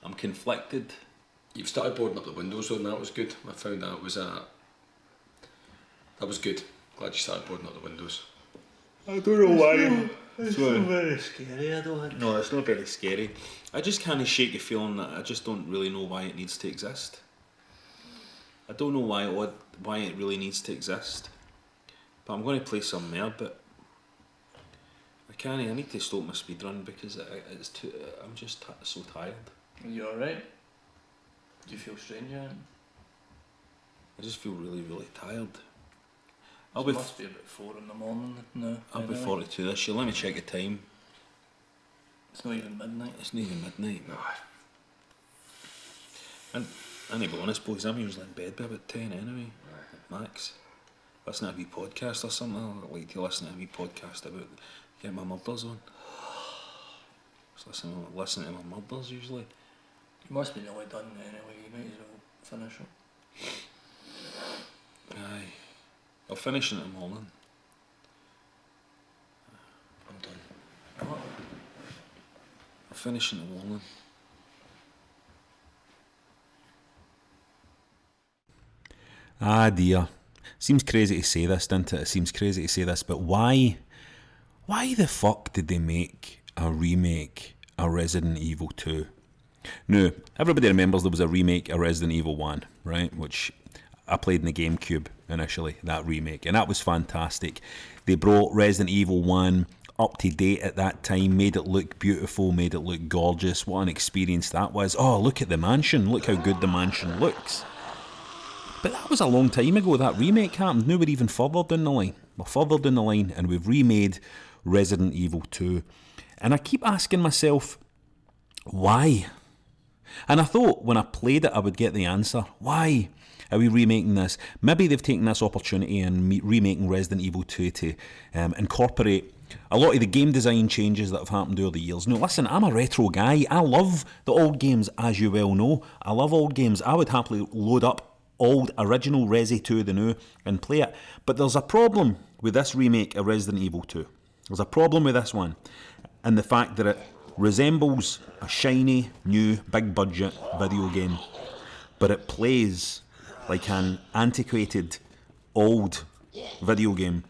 I'm conflicted. You've started boarding up the windows though, and that was good. I found that was good. Glad you started boarding up the windows. I don't know why. It's not very scary, I don't think. No, it's not very scary. I just can't shake the feeling that I just don't really know why it needs to exist. I don't know why it really needs to exist. But I'm going to play some more, but I need to stop my speedrun because I'm just so tired. Are you alright? Do you feel strange, Aaron? I just feel really, really tired. It must be about 4 in the morning now. I'll be 42 this year. Let me check the time. It's not even midnight. It's not even midnight. And I need to be honest, boys, I'm usually in bed by about 10 anyway, max. Listen to a wee podcast or something. I like to listen to a wee podcast about getting my murders on. Just listen to my murders usually. You must be nearly done anyway, you might as well finish it. Aye. I'll finish in the morning. I'm done. What? I'll finish in the morning. Ah dear. Seems crazy to say this, doesn't it? It seems crazy to say this, but why the fuck did they make a remake of Resident Evil 2? Now, everybody remembers there was a remake of Resident Evil 1, right? Which I played in the GameCube initially, that remake, and that was fantastic. They brought Resident Evil 1 up to date at that time, made it look beautiful, made it look gorgeous. What an experience that was. Oh, look at the mansion. Look how good the mansion looks. But that was a long time ago that remake happened. Now we're even further down the line. We're further down the line and we've remade Resident Evil 2. And I keep asking myself, why? And I thought when I played it I would get the answer. Why are we remaking this? Maybe they've taken this opportunity and remaking Resident Evil 2 to incorporate a lot of the game design changes that have happened over the years. Now listen, I'm a retro guy. I love the old games, as you well know. I love old games. I would happily load up old original Resi 2 the new and play it. But there's a problem with this remake of Resident Evil 2. There's a problem with this one, and the fact that it resembles a shiny, new, big budget video game, but it plays like an antiquated, old video game,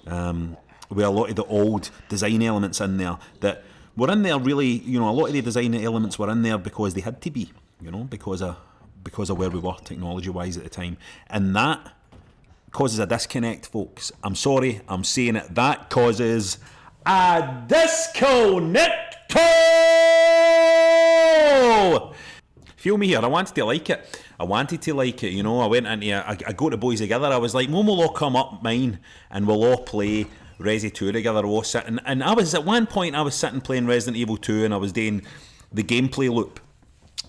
with a lot of the old design elements in there that were in there really, you know, a lot of the design elements were in there because they had to be, you know, because of where we were technology-wise at the time. And that causes a disconnect, folks. I'm sorry, I'm saying it. That causes a disconnect. Feel me here, I wanted to like it. You know, I went into I go to Boys Together, I was like, when we'll all come up mine and we'll all play Resi 2 together, all sitting. And I was, at one point, I was sitting playing Resident Evil 2 and I was doing the gameplay loop.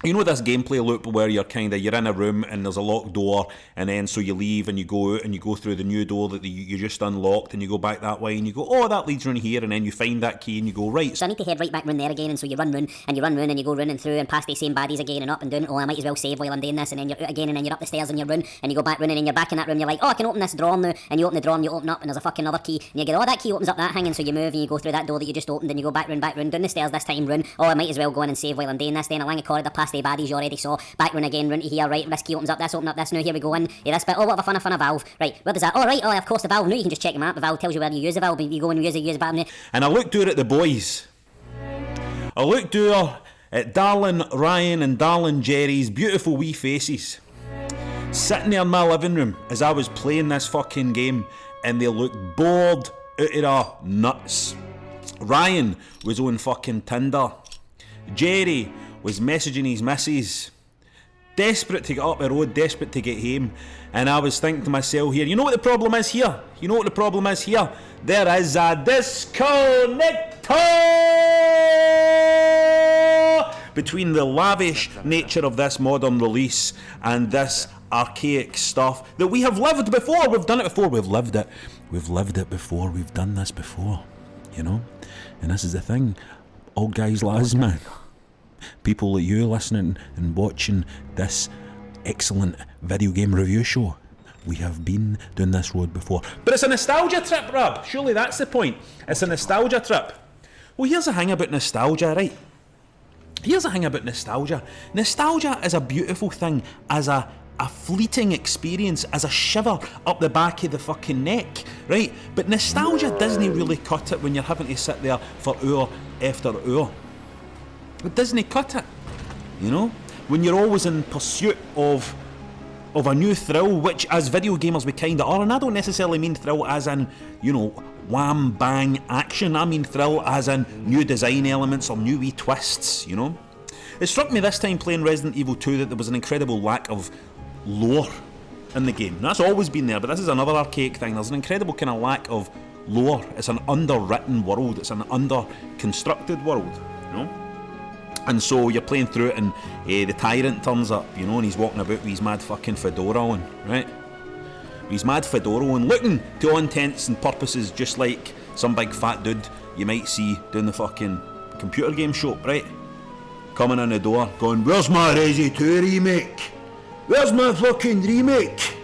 You know this gameplay loop where you're in a room and there's a locked door, and then so you leave and you go out and you go through the new door that you just unlocked, and you go back that way and you go, oh, that leads round here, and then you find that key and you go, right. So I need to head right back round there again, and so you run round and you go running through and past the same baddies again and up and down. Oh, I might as well save while I'm doing this, and then you're out again, and then you're up the stairs and you run and you go back running and you're back in that room. You're like, oh, I can open this drawer now, and you open the drawer and you open up and there's a fucking other key, and you get, oh, that key opens up that thing, and so you move and you go through that door that you just opened and you go back round down the stairs this time, run. Oh, I might as well go in and save while I'm doing this. Then along a corridor past the baddies you already saw. Back run again, run to here, right, this key opens up this, open up this, now here we go in, yeah, this bit, oh, what a fun of valve, right, where does that, oh, right, oh, of course the valve, now you can just check them out, the valve tells you where you use the valve, you go and use the button. And I looked over at the boys, I looked over at darling Ryan and darling Jerry's beautiful wee faces, sitting there in my living room as I was playing this fucking game, and they looked bored out of their nuts. Ryan was on fucking Tinder, Jerry was messaging his missus, desperate to get up the road, desperate to get home. And I was thinking to myself here, you know what the problem is here? There is a disconnector between the lavish nature of this modern release and this archaic stuff that we have lived before. We've done it before. We've lived it before. We've done this before, you know. And this is the thing, old guys, lads, man. People like you listening and watching this excellent video game review show, we have been down this road before. But it's a nostalgia trip, Rob. Surely that's the point. It's a nostalgia trip. Well, here's the thing about nostalgia, right? Here's the thing about nostalgia. Nostalgia is a beautiful thing as a fleeting experience, as a shiver up the back of the fucking neck, right? But nostalgia doesn't really cut it when you're having to sit there for hour after hour. It doesn't cut it, you know? When you're always in pursuit of a new thrill, which as video gamers we kinda are, and I don't necessarily mean thrill as in, you know, wham bang action. I mean thrill as in new design elements or new wee twists, you know? It struck me this time playing Resident Evil 2 that there was an incredible lack of lore in the game. That's always been there, but this is another archaic thing. There's an incredible kind of lack of lore. It's an underwritten world. It's an under-constructed world, you know? And so you're playing through it and the tyrant turns up, you know, and he's walking about with his mad fucking fedora on, right? He's mad fedora on, looking to all intents and purposes just like some big fat dude you might see down the fucking computer game shop, right? Coming in the door, going, "Where's my Resi 2 remake? Where's my fucking remake?"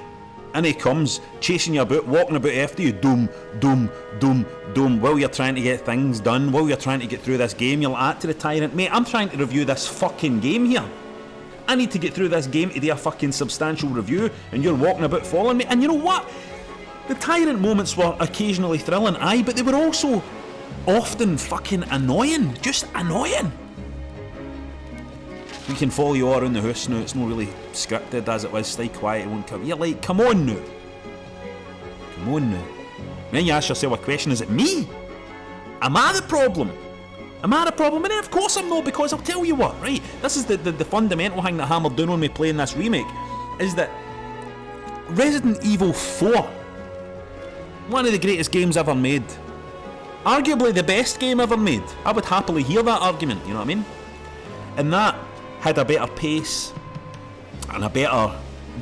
And he comes, chasing you about, walking about after you, doom, doom, doom, doom, while you're trying to get things done, while you're trying to get through this game. You're like to the tyrant, "Mate, I'm trying to review this fucking game here. I need to get through this game to do a fucking substantial review, and you're walking about following me." And you know what? The tyrant moments were occasionally thrilling, aye, but they were also often fucking annoying. Just annoying. We can follow you all around the house now, it's not really scripted as it was, stay quiet, it won't come. You're like, come on now. Come on now. Then you ask yourself a question, is it me? Am I the problem? Am I the problem? And then of course I'm not, because I'll tell you what, right? This is the fundamental thing that hammered down on me playing this remake, is that Resident Evil 4, one of the greatest games ever made, arguably the best game ever made. I would happily hear that argument, you know what I mean? And that had a better pace and a better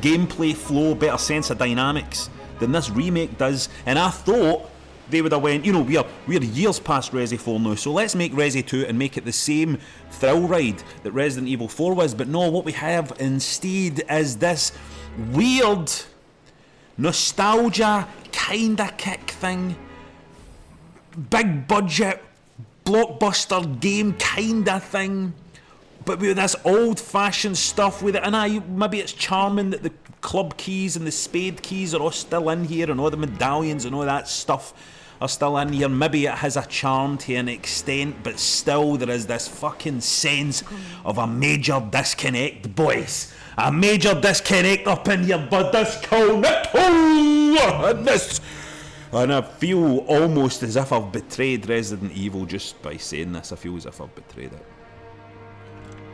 gameplay flow, better sense of dynamics than this remake does. And I thought they would have went, you know, we're years past Resi 4 now, so let's make Resi 2 and make it the same thrill ride that Resident Evil 4 was. But no, what we have instead is this weird nostalgia kinda kick thing, big budget blockbuster game kinda thing, but with this old-fashioned stuff with it. And maybe it's charming that the club keys and the spade keys are all still in here, and all the medallions and all that stuff are still in here. Maybe it has a charm to an extent, but still there is this fucking sense of a major disconnect, boys. A major disconnect up in here, but this and I feel almost as if I've betrayed Resident Evil just by saying this. I feel as if I've betrayed it.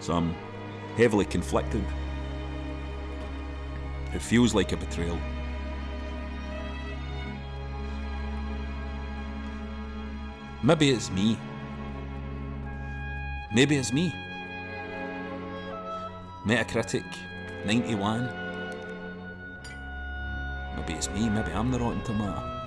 So I'm heavily conflicted. It feels like a betrayal. Maybe it's me. Maybe it's me. Metacritic 91. Maybe it's me, maybe I'm the Rotten Tomato.